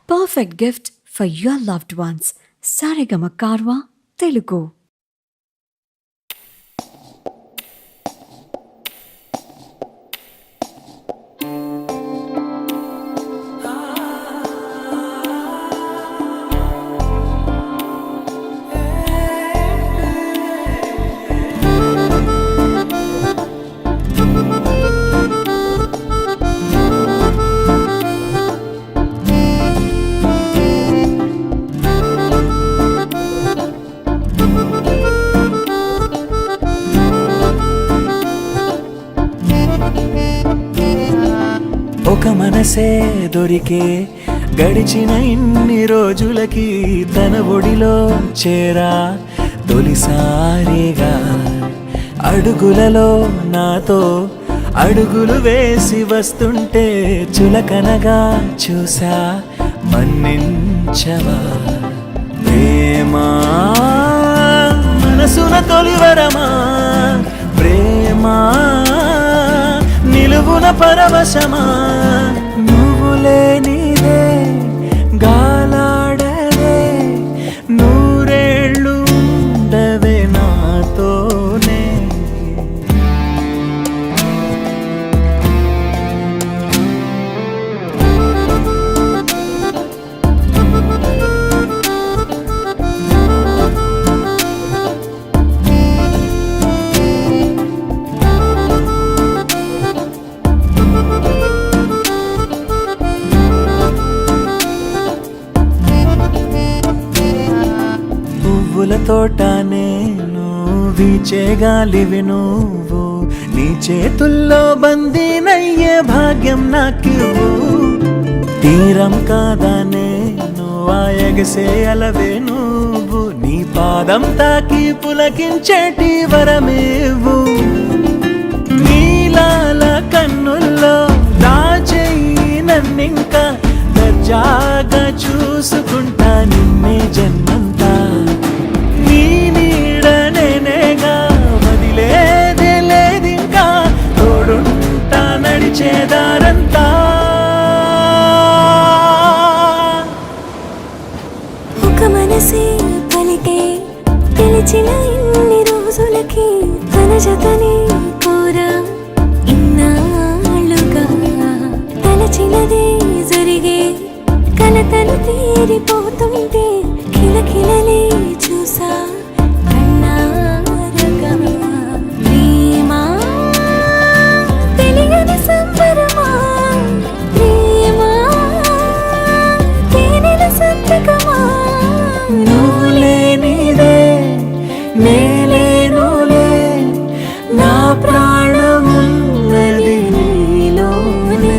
perfect gift for your loved ones. Saregama Karwa Telugu. ఒక మనసే దొరికే గడిచిన ఇన్ని రోజులకి తన ఒడిలో చేరా తొలిసారిగా అడుగులలో నాతో అడుగులు వేసి వస్తుంటే చులకనగా చూసా మన్నించవా ప్రేమా మనసున తొలివరమా ప్రేమా నిలువున పరవశమా నువ్వు లేనిదే గాలాడలే నూరేళ్ళు ఉండవే నాతోనే పువ్వుల తోట నేను వీచే గాలివి నువ్వు నీ చేతుల్లో బందీనయ్యే భాగ్యం నాకివ్వు తీరం కాదా నేను ఆ ఎగసే అలవే నువ్వు నీ పాదం తాకి పులకించేటి వరమేవు నీలాల కన్నుల్లో దాచేయి నన్నింకా దర్జాగా చూసుకుంటా నిన్నే జన్మంతా నీ నీడ నేనేగా వదిలేదే లేదింకా తోడుంటా నడిచేదారంతా ఒక మనసే పలికే పిలిచిన ఇన్ని రోజులకి తన జతని కోరా ఇన్నాళ్ళుగా తలచినదే జరిగే కలతలు తీరిపోతుంటే కిలకిలలే చూసా కన్నారగా ప్రేమా తెలియని సంబరమా ప్రేమా తేనెల సంతకమా నువ్వు లేనిదే నేలేనులే నా ప్రాణమున్నది నీలోనే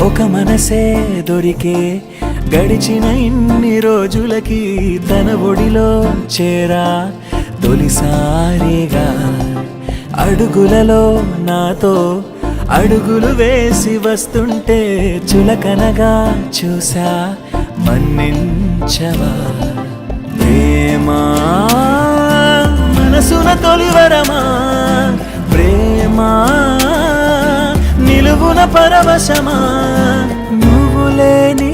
ఒక మనసే దొరికే గడిచిన ఇన్ని రోజులకి తన ఒడిలో చేరా తొలిసారిగా అడుగులలో నాతో అడుగులు వేసి వస్తుంటే చులకనగా చూసా మన్నించవా ప్రేమా మనసున తొలివరమా ప్రేమా నిలువున పరవశమా నువ్వు లేని